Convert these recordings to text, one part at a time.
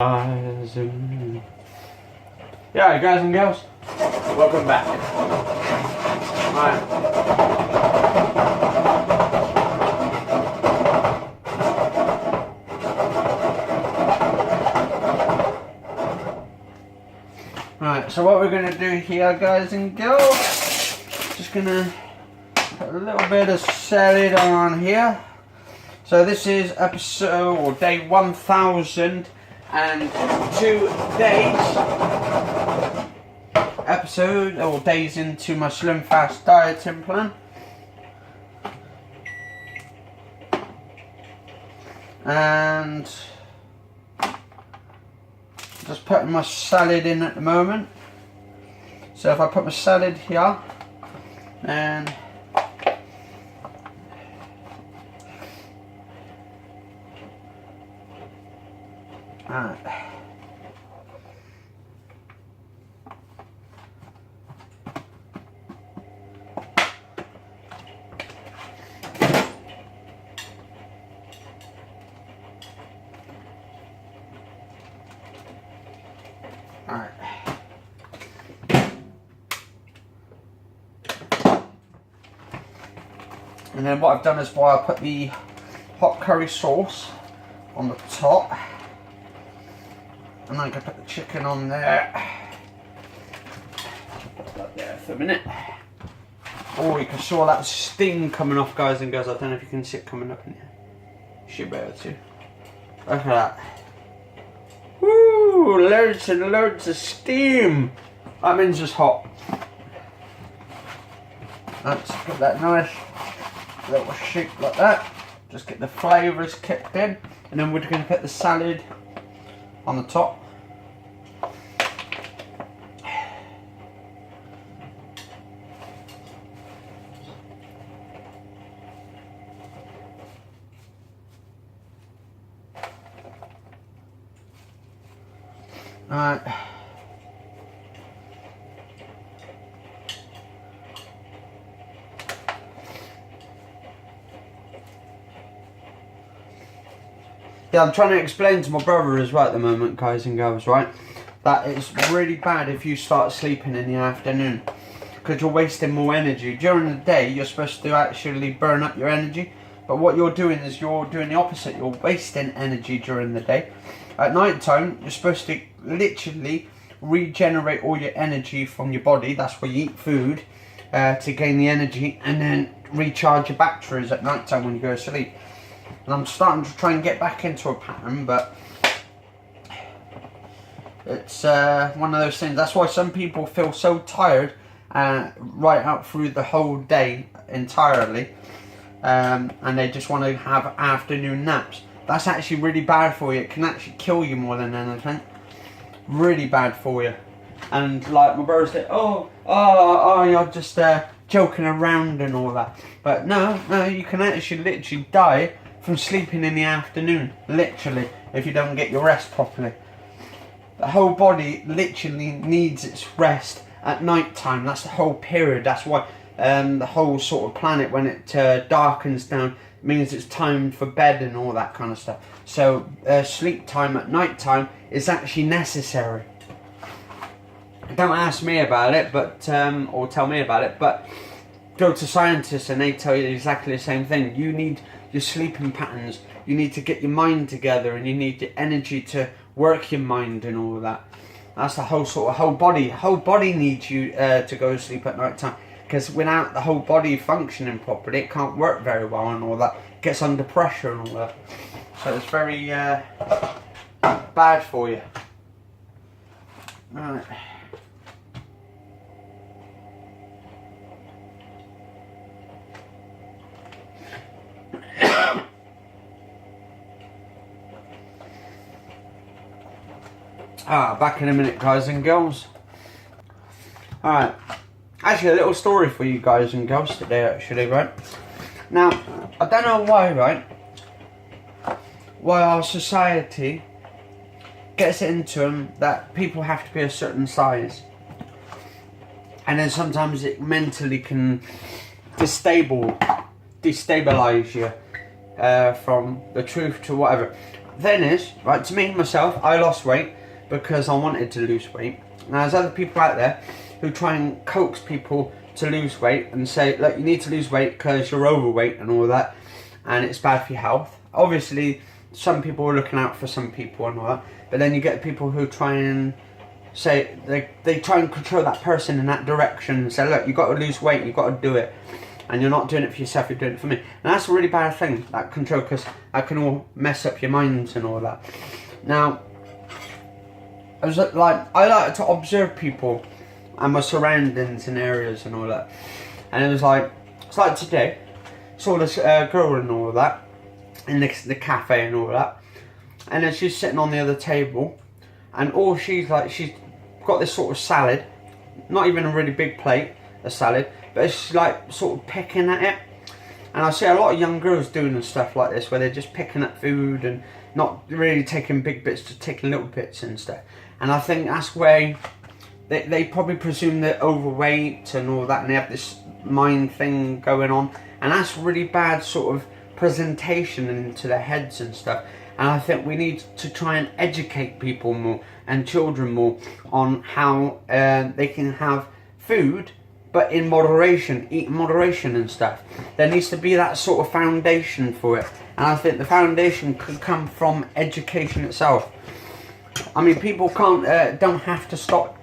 Yeah, guys and girls, welcome back. Right, so what we're going to do here, guys and girls, just going to put a little bit of salad on here. So this is episode, or day 1002 episode, or days into my Slimfast dieting plan. And just putting my salad in at the moment. So if I put my salad here, then alright. Alright. And then what I've done is I put the hot curry sauce on the top. And I can put the chicken on there. Put that there for a minute. Oh, you can see all that steam coming off, guys and girls. I don't know if you can see it coming up in here. You should be able to. Look at that. Woo! Loads and loads of steam. That means it's hot. Let's get that nice little shape like that. Just get the flavours kicked in. And then we're going to put the salad on the top. Alright. Yeah, I'm trying to explain to my brother as well at the moment, guys and girls, right? That it's really bad if you start sleeping in the afternoon, because you're wasting more energy. During the day, you're supposed to actually burn up your energy, but what you're doing is you're doing the opposite. You're wasting energy during the day. At night time, you're supposed to literally regenerate all your energy from your body. That's where you eat food to gain the energy, and then recharge your batteries at night time when you go to sleep. And I'm starting to try and get back into a pattern, but it's one of those things. That's why some people feel so tired right out through the whole day entirely, and they just want to have afternoon naps. That's actually really bad for you. It can actually kill you more than anything. Really bad for you. And like my brother said, oh, you're just joking around and all that. But no, you can actually literally die from sleeping in the afternoon, literally, if you don't get your rest properly. The whole body literally needs its rest at night time. That's the whole period. That's why the whole sort of planet, when it darkens down, means it's time for bed and all that kind of stuff. So sleep time at night time is actually necessary. Don't ask me about it, but or tell me about it, but go to scientists and they tell you exactly the same thing. You need your sleeping patterns, you need to get your mind together, and you need the energy to work your mind and all of that. That's the whole sort of whole body needs you to go to sleep at night time, because without the whole body functioning properly, it can't work very well and all that. It gets under pressure and all that. So it's very bad for you. Right. Back in a minute, guys and girls. Alright, actually a little story for you guys and girls today, actually, right? Now, I don't know why, right? Why our society gets it into them that people have to be a certain size. And then sometimes it mentally can destabilize you from the truth to whatever. thing is, right, to me, myself, I lost weight because I wanted to lose weight. Now, there's other people out there who try and coax people to lose weight and say, look, you need to lose weight because you're overweight and all that, and it's bad for your health. Obviously, some people are looking out for some people and all that, but then you get people who try and say, they try and control that person in that direction and say, look, you've got to lose weight, you've got to do it. And you're not doing it for yourself, you're doing it for me. And that's a really bad thing, that control, because that can all mess up your minds and all that. Now, I like to observe people and my surroundings and areas and all that. And it was like, it's like today, saw this girl and all that, in the cafe and all that. And then she's sitting on the other table, and all she's got this sort of salad, not even a really big plate, a salad, but she's like sort of picking at it. And I see a lot of young girls doing stuff like this, where they're just picking up food and not really taking big bits, just taking little bits and stuff. And I think that's where they probably presume they're overweight and all that, and they have this mind thing going on, and that's really bad sort of presentation into their heads and stuff. And I think we need to try and educate people more and children more on how they can have food, but in moderation, eat in moderation and stuff. There needs to be that sort of foundation for it. And I think the foundation could come from education itself. I mean, people don't have to stop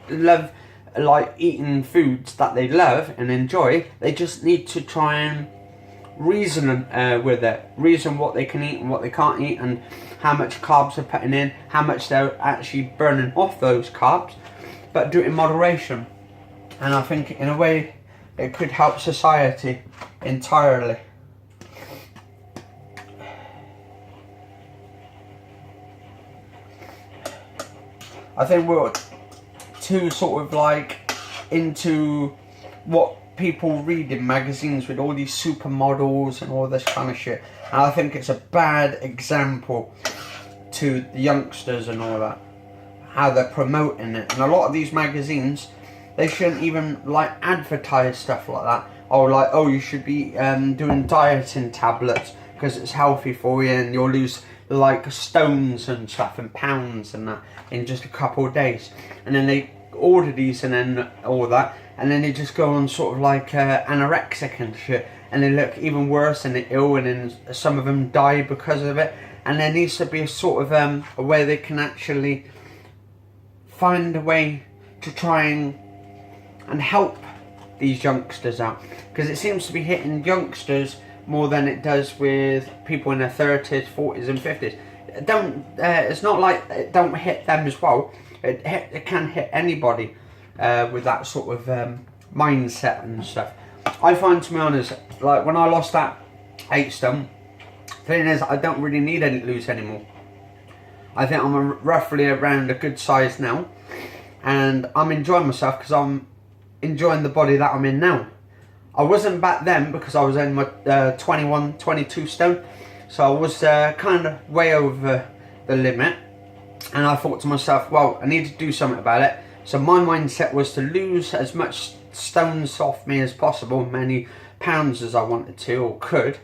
eating foods that they love and enjoy. They just need to try and reason with it. Reason what they can eat and what they can't eat, and how much carbs they're putting in, how much they're actually burning off those carbs, but do it in moderation. And I think in a way it could help society entirely. I think we're too sort of like into what people read in magazines with all these supermodels and all this kind of shit. And I think it's a bad example to the youngsters and all that, how they're promoting it. And a lot of these magazines, they shouldn't even like advertise stuff like that. Or like, oh, you should be doing dieting tablets because it's healthy for you and you'll lose like stones and stuff and pounds and that in just a couple of days. And then they order these and then all that, and then they just go on sort of like anorexic and shit, and they look even worse and they're ill, and then some of them die because of it. And there needs to be a sort of a way they can actually find a way to try and help these youngsters out, because it seems to be hitting youngsters more than it does with people in their 30s, 40s and 50s. It's not like it don't hit them as well. It can hit anybody with that sort of mindset and stuff. I find, to be honest, like when I lost that 8 stone, the thing is, I don't really need any lose anymore. I think I'm roughly around a good size now, and I'm enjoying myself because I'm enjoying the body that I'm in now. I wasn't back then because I was in my 21, 22 stone, so I was kind of way over the limit. And I thought to myself, well, I need to do something about it. So my mindset was to lose as much stones off me as possible, many pounds as I wanted to or could,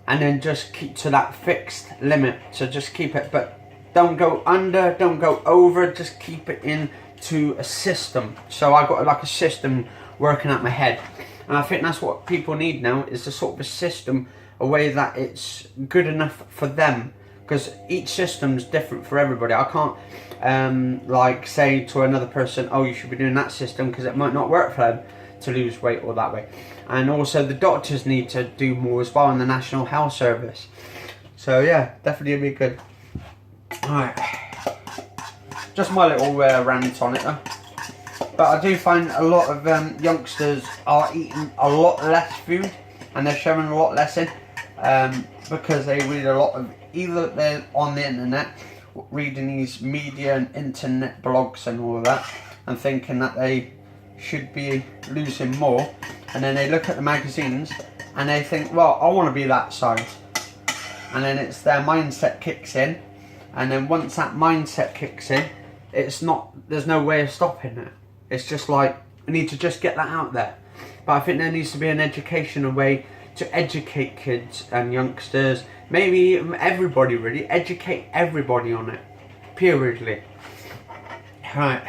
and then just keep to that fixed limit. So just keep it, but don't go under, don't go over, just keep it into a system. So I got like a system working at my head. And I think that's what people need now, is a sort of a system, a way that it's good enough for them. Because each system's different for everybody. I can't like say to another person, oh, you should be doing that system, because it might not work for them to lose weight or that way. And also the doctors need to do more as well in the National Health Service. So yeah, definitely be good. Alright, just my little rant on it though. But I do find a lot of youngsters are eating a lot less food, and they're showing a lot less in, because they read a lot of, either they're on the internet reading these media and internet blogs and all of that, and thinking that they should be losing more, and then they look at the magazines and they think, well, I want to be that size, and then it's their mindset kicks in, and then once that mindset kicks in, it's not, there's no way of stopping it. It's just like, we need to just get that out there. But I think there needs to be an educational way to educate kids and youngsters maybe everybody really, educate everybody on it, periodly. Right.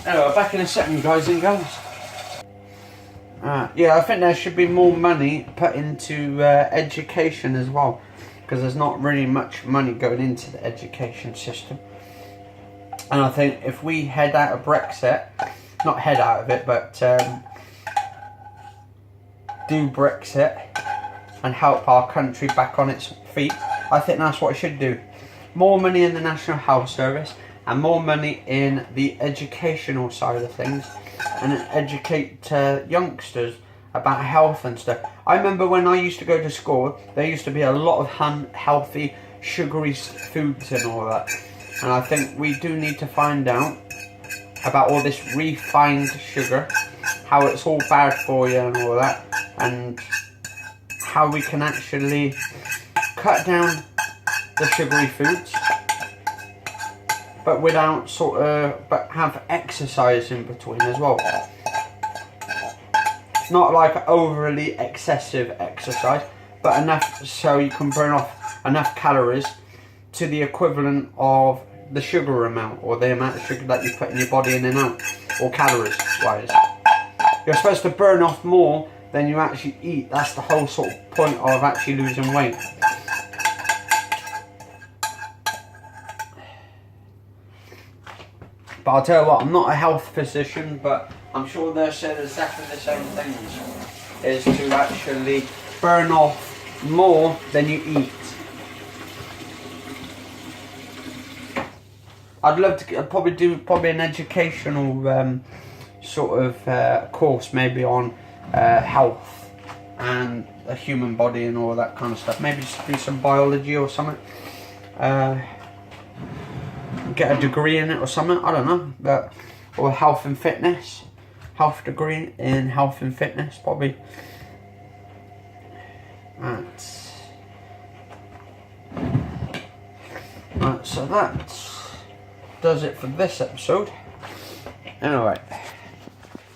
Anyway, back in a second, guys and girls. Yeah, I think there should be more money put into education as well, because there's not really much money going into the education system. And I think if we head out of Brexit, not head out of it, but do Brexit and help our country back on its feet, I think that's what it should do. More money in the National Health Service and more money in the educational side of things, and educate youngsters about health and stuff. I remember when I used to go to school, there used to be a lot of unhealthy, sugary foods and all that. And I think we do need to find out about all this refined sugar, how it's all bad for you and all that, and how we can actually cut down the sugary foods, but without but have exercise in between as well. Not like overly excessive exercise, but enough so you can burn off enough calories to the equivalent of the sugar amount, or the amount of sugar that you put in your body in and out, or calories wise. You're supposed to burn off more than you actually eat. That's the whole sort of point of actually losing weight. But I'll tell you what, I'm not a health physician, but I'm sure they're saying exactly the same things, is to actually burn off more than you eat. I'd love to do an educational sort of course, maybe on health and the human body and all that kind of stuff. Maybe just do some biology or something. Get a degree in it or something, I don't know. But, or health and fitness. Health degree in health and fitness, probably. Right, so that does it for this episode. Anyway,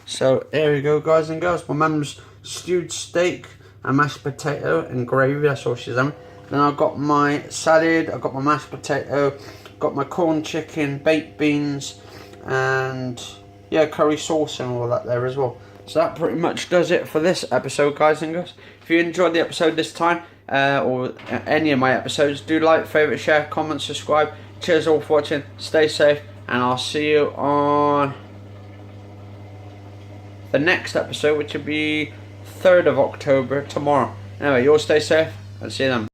so there we go, guys and girls. My mum's stewed steak and mashed potato and gravy, that's all she's having. Then I've got my salad, I've got my mashed potato, got my corn chicken, baked beans, and yeah, curry sauce and all that there as well. So that pretty much does it for this episode, guys and girls. If you enjoyed the episode this time, or any of my episodes, do like, favourite, share, comment, subscribe. Cheers all for watching, stay safe, and I'll see you on the next episode, which will be 3rd of October, tomorrow. Anyway, you all stay safe, and see you then.